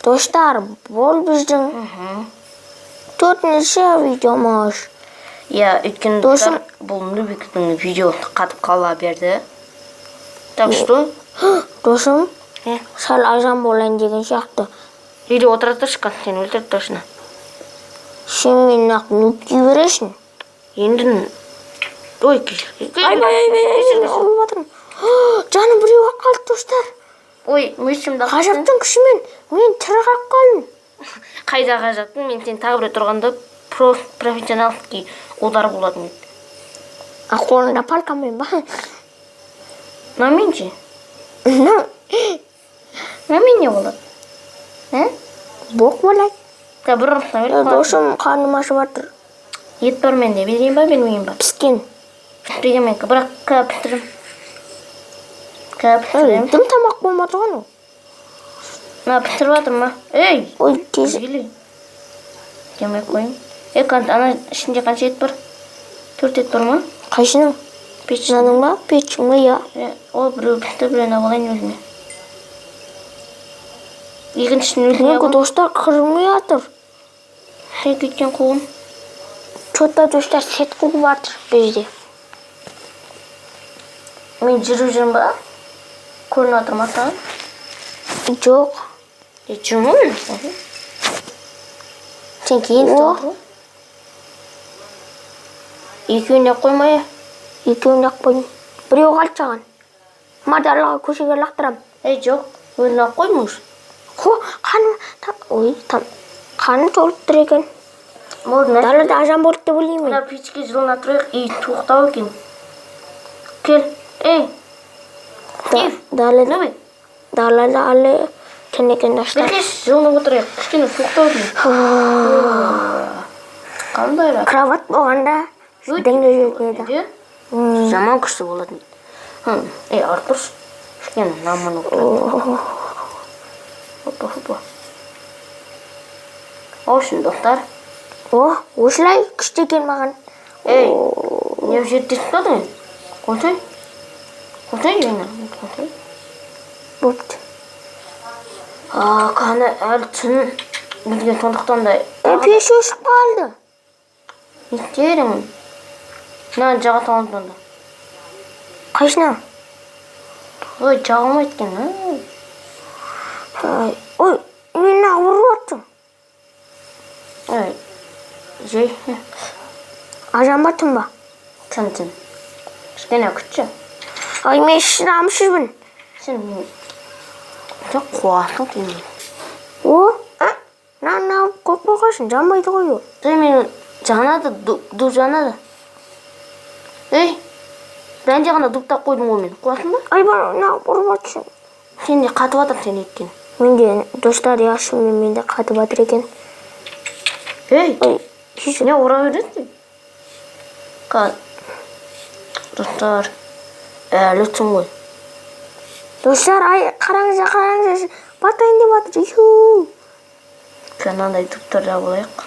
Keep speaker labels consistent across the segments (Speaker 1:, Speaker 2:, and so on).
Speaker 1: Достар, бұл біздің төртінші видеомыз.
Speaker 2: Иә, өйткені достар, бұл Нубиктің видеосы қатып қала берді. Так что?
Speaker 1: Досым, сәл ажан болайын деген сияқты.
Speaker 2: Үйде отыра тұршы, сен өлтіріп тұршына.
Speaker 1: Сен мен ақ нуб дей бересің.
Speaker 2: Енді... Ой, кешір.
Speaker 1: Жаным біреу ақ қалды, достар.
Speaker 2: Ой, мүйшімді қақтың.
Speaker 1: Ғажаптың күшімен мен тірі қалып қалдым.
Speaker 2: Қайда ғажаптың, мен сен тағы бір тұрғанда профессионалский удар болатын.
Speaker 1: Қолында палкамен ба?
Speaker 2: Намен ше? Намен не болады?
Speaker 1: Боқ болады.
Speaker 2: Бір ұрысына беріп
Speaker 1: Досым қарным ашып жатыр.
Speaker 2: Ет бар менде, берейін ба, бермейін ба?
Speaker 1: Піскен.
Speaker 2: Піспеген мен, бірақ кәпістірім. Кәпістірім.
Speaker 1: Дым тамақ болмады ғану.
Speaker 2: Пістіріп жатыр ма? Ей!
Speaker 1: Ой, тез.
Speaker 2: Демей қойын. Ана ішінде қанша ет бар? 4 ет бар ма?
Speaker 1: Қайшының? Печінің ба? Печің ба, я.
Speaker 2: Ол біреу пісті, біреуін алайын өзіне. Екіншісін өзіне
Speaker 1: Менгі достар қырмай атыр.
Speaker 2: Кеткен қуғын.
Speaker 1: Чотта достар сет қуып атыр бізде.
Speaker 2: Мен жүріп ба? Көрініп атыр ма саған?
Speaker 1: Жоқ.
Speaker 2: Жүрмі мен?
Speaker 1: Сен кейін тұр.
Speaker 2: Екеуіне қоймай?
Speaker 1: Екеуіне қойын. Біреу қалды саған. Мадарлыға көшеге лақтырам.
Speaker 2: Жоқ, өзіне қоймыш.
Speaker 1: Қаным толып тұр екен. Далада ажан болды деп ойлаймын.
Speaker 2: Мына печке жылына тұрайық, туықтау екен. Кел, ей!
Speaker 1: Далада әлі кенекен аштар.
Speaker 2: Біркеш жылына отырайық, кішкене туықтау екен. Қандай ра?
Speaker 1: Кроват болғанда дәңге жетеді.
Speaker 2: Жаман күшті болатын. Артұрш, кішкене намын отырады. Хопа. Оушын, достар.
Speaker 1: Осылай күшті екен маған.
Speaker 2: Ей, не жердесіп тұрдың? Қонсай? Қонсай жайна?
Speaker 1: Бопты.
Speaker 2: Қаны әлі түн білген сондықтан да...
Speaker 1: Пеш өшіп қалды.
Speaker 2: Не істеймін? Мына жаға салынды.
Speaker 1: Қайшына?
Speaker 2: Ой, жағылмайды екен,
Speaker 1: Ой, мен ұрып аттым.
Speaker 2: Жей.
Speaker 1: Ажан ба түн ба?
Speaker 2: Түн. Кішкене күтші.
Speaker 1: Ай, мен шыдамсызбын.
Speaker 2: Сен қуасың деймін.
Speaker 1: Көп болғасын, жанбайды ғой.
Speaker 2: Мен жанады, ду жанады. Ей, бәнде ғана дуптап қойдың ғой мен. Қуасың ба?
Speaker 1: Ай, ұрып атшын.
Speaker 2: Сен де қатып атыр сен еткен.
Speaker 1: Менде достар яшымен менде қатып атыр екен.
Speaker 2: Ей, не ұра бересің? Достар, әлі түн ғой.
Speaker 1: Достар, қараңыз, батайын деп атыр.
Speaker 2: Қанандай туптар жабылайық.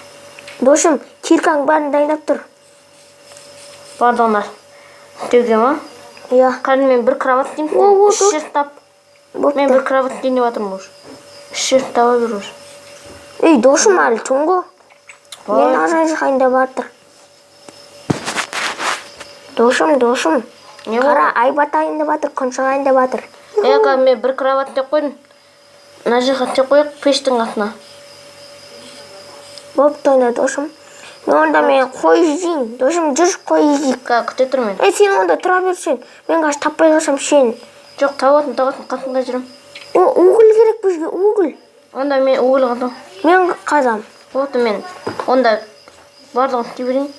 Speaker 1: Досым, киркаң бәрін дайындап тұр.
Speaker 2: Бардыңдар. Деуге ма?
Speaker 1: Иә.
Speaker 2: Қарын мен бір кроват деймін. Үш жер тап. Мен бір кроват дейін деп атырмын ұш. Үш жер таба бір ұш.
Speaker 1: Ей, досым әлі түнгі. Мен ажан жақайын деп атыр. Досым. Қара, ай батайын деп атыр, күн шығайын деп атыр.
Speaker 2: Мен бір кроват деп қойдым. Мына жаққа деп қойық пештің атына.
Speaker 1: Бопты ойна, досым. Онда мен қой жейін. Досым, жүр қой жейік.
Speaker 2: Күте тұр мен.
Speaker 1: Сен онда тұра берсен. Мен қаш таппай қалсам сен.
Speaker 2: Жоқ, табатын, қасында жүрім.
Speaker 1: Уғыл керек бізге, уғыл.
Speaker 2: Онда мен уғыл қазам.
Speaker 1: Мен қазам.
Speaker 2: Мен онда бардығын істей берейін.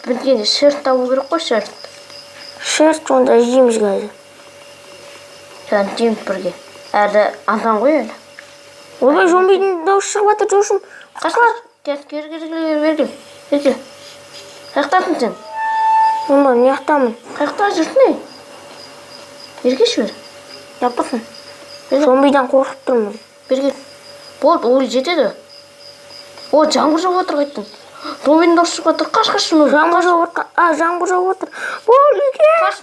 Speaker 2: Білгенде шерт табу керек қой, шерт.
Speaker 1: Шерт онда жейміз қазір.
Speaker 2: Сән жейміз бірге. Әрі антан ғой әлі.
Speaker 1: Ойбай, зомбидің дауысы шығып атыр, досым.
Speaker 2: Қашқар. Кел. Қаяқтасың сен?
Speaker 1: Онда не ақтамын?
Speaker 2: Қаяқта жүрсің ей? Бергеш бер. Яппасын.
Speaker 1: Зомбидан қорқып тұрмын.
Speaker 2: Берге. Болды, ол жетеді. Жаңбыр жауып отыр қайттың. Зомбидің дауысы шығып отыр. Қаш.
Speaker 1: Жаңбыр жауып отыр. Бол, үйге.
Speaker 2: Қаш.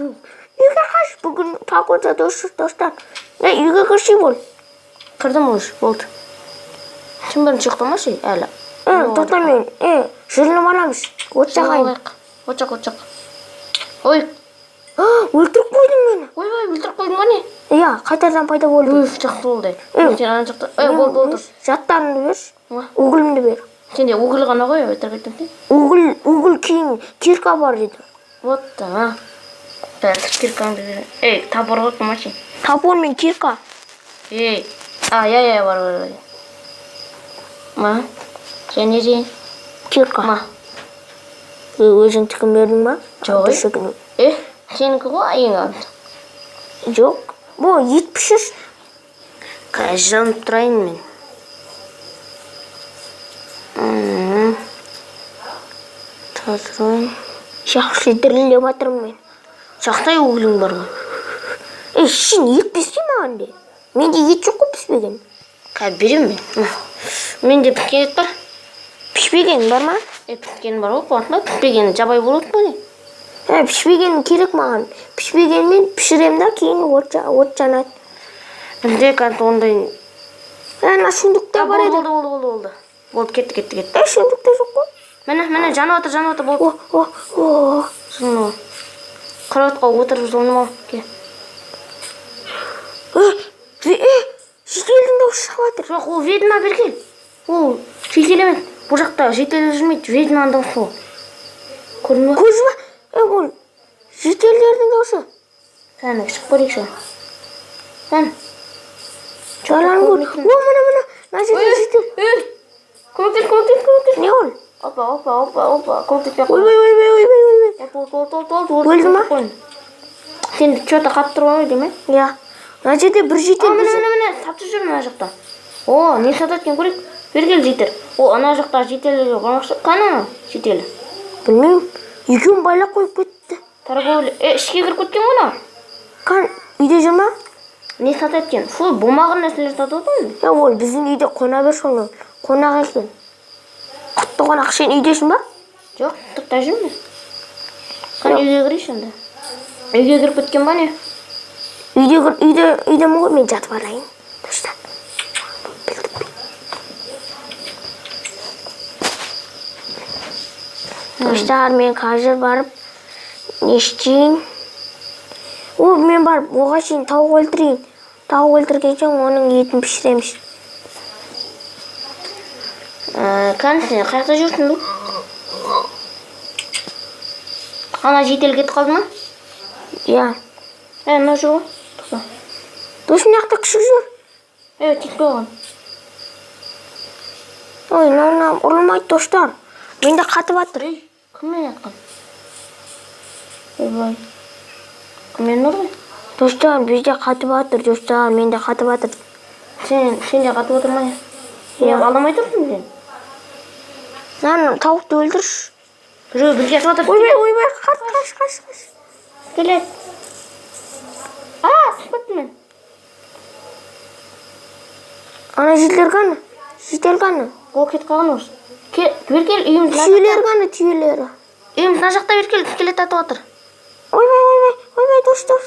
Speaker 1: Үйге қаш. Бүгін погода достар. Үйге кірші бол.
Speaker 2: Кірдім өш, болды. Сен бірінші ұйықтамашы әлі.
Speaker 1: Тоқта мен, жүрініп аламыз. От жағайын.
Speaker 2: От жақ. Ой,
Speaker 1: Өлтіріп қойдың мені.
Speaker 2: ой, өлтіріп қойдың ба не?
Speaker 1: Иә, қайтардан пайда болды.
Speaker 2: Жақсы болды. Сен ана жақта. Болды.
Speaker 1: Жаттарымды берші. Угілімді бер.
Speaker 2: Сенде угіл ғана ғой, өлтіріп кеттің сен.
Speaker 1: Угіл кейін кирка бар деді.
Speaker 2: Вот да. Бәрі киркаңды бер. Топор ғой кімаши.
Speaker 1: Топор мен кирка.
Speaker 2: Я бар. Ма? Сен не дейін?
Speaker 1: Кирка.
Speaker 2: Ма?
Speaker 1: Өзің тікім бердің ба?
Speaker 2: Жоқ. Сенікі ғой ең алды.
Speaker 1: Жоқ. Бұл ет пішір.
Speaker 2: Қазір жанып тұрайын мен. Тұрайын.
Speaker 1: Жақсы дірілдеп атырмын мен.
Speaker 2: Жақтай угілің бар ғой.
Speaker 1: Сен ет піспей маған де. Менде ет жоқ қой піспеген.
Speaker 2: Қазір берем мен. Менде піскен ет бар.
Speaker 1: Пішпеген бар ма?
Speaker 2: Піскен бар ғой, қуатында. Піспегені жабай болады ма не?
Speaker 1: Пішпеген керек маған. Пішпегенмен пішірем да, кейін от жанады.
Speaker 2: Менде қазір ондай...
Speaker 1: Ана шундықта бар еді.
Speaker 2: Болды. Болды, кетті.
Speaker 1: Шундықта жоқ қой.
Speaker 2: Міне, жанып отыр, болды. Жылынуы. Қыратқа отырып жылынуы.
Speaker 1: Жителдің дауысы шығып жатыр.
Speaker 2: Жоқ, ол ведьма берген. Ол жетел емес. Бұл жақта жетел жүрмейді, ведьманың дауысы ол. Көрдің ба?
Speaker 1: Көз ба? Ол жителдердің дауысы.
Speaker 2: Кәні, шығып көрейік шо. Кәні.
Speaker 1: Жалан көр. Мына. Мына жерде жетел.
Speaker 2: Көмектес.
Speaker 1: Не ол?
Speaker 2: Опа. Көмектес.
Speaker 1: Ой. Өлді ма?
Speaker 2: Сен что-то қатып тұрған ғой деме?
Speaker 1: Иә. Мына жерде бір жетел.
Speaker 2: Міне, сатып жүр мына жақта. Не сатады екен көрейік. Бергел жетер. Ана жақта жетелі бармақшы. Қана жетелі.
Speaker 1: Білмеймін. Екеуін байлап қойып кетті.
Speaker 2: Торговля. Ішке кіріп кеткен ғана.
Speaker 1: Үйде жүр ма?
Speaker 2: Не сатады екен? Болмаған нәрселер сатып отыр ма?
Speaker 1: Ол біздің үйде қона бер соны. Қонақ екен. Құтты қонақ. Сен үйдесің ба?
Speaker 2: Жоқ, тұқта жүрмін. Үйге кірейші онда. Үйге кіріп кеткен ба не?
Speaker 1: Үйдемін ғой, мен жатып алайын. Достар. Достар, мен қазір барып не істейін? Мен барып оға шейін тауық өлтірейін. Тауық өлтірген соң оның етін пішіреміз.
Speaker 2: Кәні сен қайықта жүрсің бұл? Ана жетел кетіп қалды ма?
Speaker 1: Иә.
Speaker 2: Мына жүр ғой.
Speaker 1: Досым яқта күшік жүр.
Speaker 2: Тек қойған.
Speaker 1: Ой, ұрылмайды достар. Менде қатып атыр.
Speaker 2: Кіммен атқан? Ойбай. Кіммен ұр ғой?
Speaker 1: Достар, бізде қатып атыр, достар. Менде қатып атыр.
Speaker 2: Сен де қатып отыр ма? Аламай тұрсың сен?
Speaker 1: Тауықты өлтірш.
Speaker 2: Біреу бізге атып отыр.
Speaker 1: Ойбай, қаш.
Speaker 2: Келеді. Түсіп кеттім мен.
Speaker 1: Ана жетел қаны.
Speaker 2: Ол кетіп қалған осы. Беркел үйіміз
Speaker 1: түйелер қаны, түйелері.
Speaker 2: Үйіміз мына жақта беркел келет атып отыр.
Speaker 1: Ойбай, досым.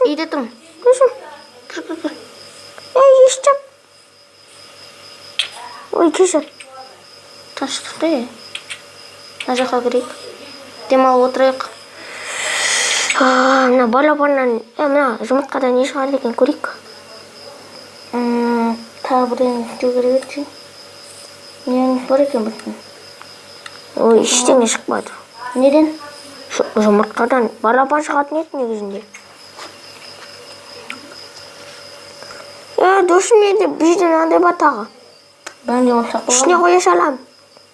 Speaker 2: Үйде тұрмын.
Speaker 1: Досым.
Speaker 2: Кір.
Speaker 1: Ешчап. Ой, кешір.
Speaker 2: Тыныштықта мына жаққа кірейік. Демалып отырайық.
Speaker 1: Мына балапаннан, мына жұмыртқадан не шығады екен көрейік.
Speaker 2: Тағы бірден істеу керек еді. Не бар екен бұсын?
Speaker 1: Ой, ештеңе шықпады.
Speaker 2: Неден?
Speaker 1: Жұмыртқадан балапан шығатын еді негізінде. Досым енді бізде мынандай бар тағы.
Speaker 2: Бәнде оны сақ болған.
Speaker 1: Ішіне қоя салам.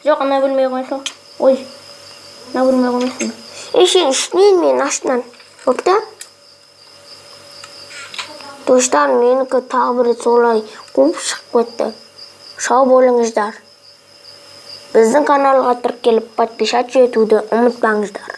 Speaker 2: Жоқ, ана бөлмеге қойсың. Ой, ана бөлмеге қоймайсың.
Speaker 1: Сен ішінен мен астынан. Өпті? Достар, менікі тағы бір солай қуып шығып кетті. Сау болыңыздар. Біздің каналға тіркеліп подписаться етуді ұмытпаңыздар.